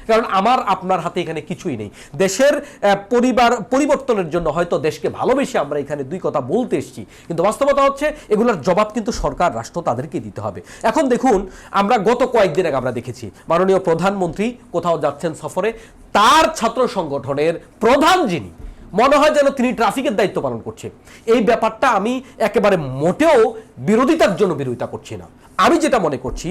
কারণ আমার আপনার হাতে এখানে কিছুই নেই। দেশের পরিবর্তনের জন্য হয়তো দেশকে ভালোবেসে আমরা এখানে দুই কথা বলতে এসেছি, কিন্তু বাস্তবতা হচ্ছে এগুলোর জবাব কিন্তু সরকার রাষ্ট্র তাদেরকে দিতে হবে। এখন দেখুন, আমরা গত কয়েকদিন আগে আমরা দেখেছি মাননীয় প্রধানমন্ত্রী কোথাও যাচ্ছেন সফরে, তার ছাত্র সংগঠনের প্রধান যিনি, মনে হয় যেন তিনি ট্রাফিকের দায়িত্ব পালন করছে। এই ব্যাপারটা আমি একেবারে মোটেও বিরোধিতার জন্য বিরোধিতা করছি না। আমি যেটা মনে করছি,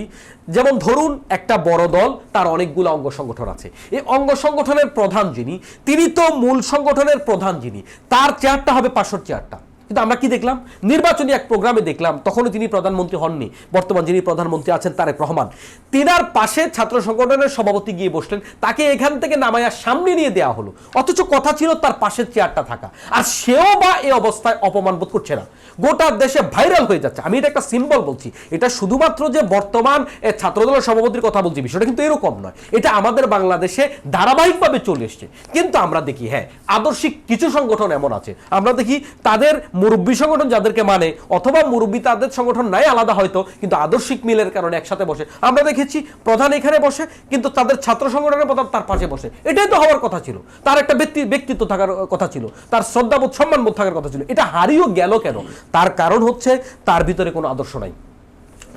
যেমন ধরুন একটা বড় দল, তার অনেকগুলো অঙ্গ সংগঠন আছে, এই অঙ্গ সংগঠনের প্রধান যিনি, তিনি তো মূল সংগঠনের প্রধান যিনি, তার চেয়ারটা হবে পাশের চেয়ারটা। কিন্তু আমরা কি দেখলাম, নির্বাচনী এক প্রোগ্রামে দেখলাম, তখনও তিনি প্রধানমন্ত্রী হননি, বর্তমান যিনি প্রধানমন্ত্রী আছেন তারেক রহমান, তিনার পাশে ছাত্র সংগঠনের সভাপতি গিয়ে বসলেন, তাকে এখান থেকে নামাইয়া সামনে নিয়ে দেওয়া হলো, অথচ কথা ছিল তার পাশের চেয়ারটা থাকা, আর সেও বা এই অবস্থায় অপমান বোধ করছে না। গোটা দেশে ভাইরাল হয়ে যাচ্ছে। আমি এটা একটা সিম্বল বলছি, এটা শুধুমাত্র যে বর্তমান ছাত্রদলের সভাপতির কথা বলছি, বিষয়টা কিন্তু এরকম নয়, এটা আমাদের বাংলাদেশে ধারাবাহিকভাবে চলে এসছে। কিন্তু আমরা দেখি, হ্যাঁ, আদর্শিক কিছু সংগঠন এমন আছে, আমরা দেখি তাদের মুরব্বী সংগঠন যাদেরকে মানে, অথবা মুরব্বী তাদের সংগঠন নাই আলাদা হয়তো, কিন্তু আদর্শিক মিলের কারণে একসাথে বসে। আমরা দেখেছি প্রধান এখানে বসে, কিন্তু তাদের ছাত্র সংগঠনের প্রধান তার পাশে বসে। এটাই তো হওয়ার কথা ছিল, তার একটা ব্যক্তিত্ব থাকার কথা ছিল, তার শ্রদ্ধাবোধ সম্মানবোধ থাকার কথা ছিল। এটা হারিয়েও গেল কেন? তার কারণ হচ্ছে তার ভিতরে কোনো আদর্শ নাই।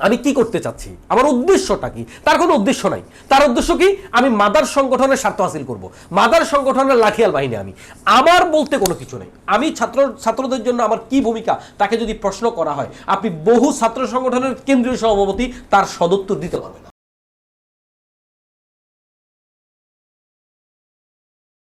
আমি কি করতে চাচ্ছি, আমার উদ্দেশ্যটা কি? তার কোনো উদ্দেশ্য নাই। তার উদ্দেশ্য কি? আমি মাদার সংগঠনের স্বার্থ হাসিল করব, মাদার সংগঠনের লাঠিয়াল বাহিনী। আমার বলতে কোনো কিছু নেই। আমি ছাত্রদের জন্য আমার কি ভূমিকা, তাকে যদি প্রশ্ন করা হয়, আপনি বহু ছাত্র সংগঠনের কেন্দ্রীয় সভাপতি তার সদুত্তর দিতে পারবেন না।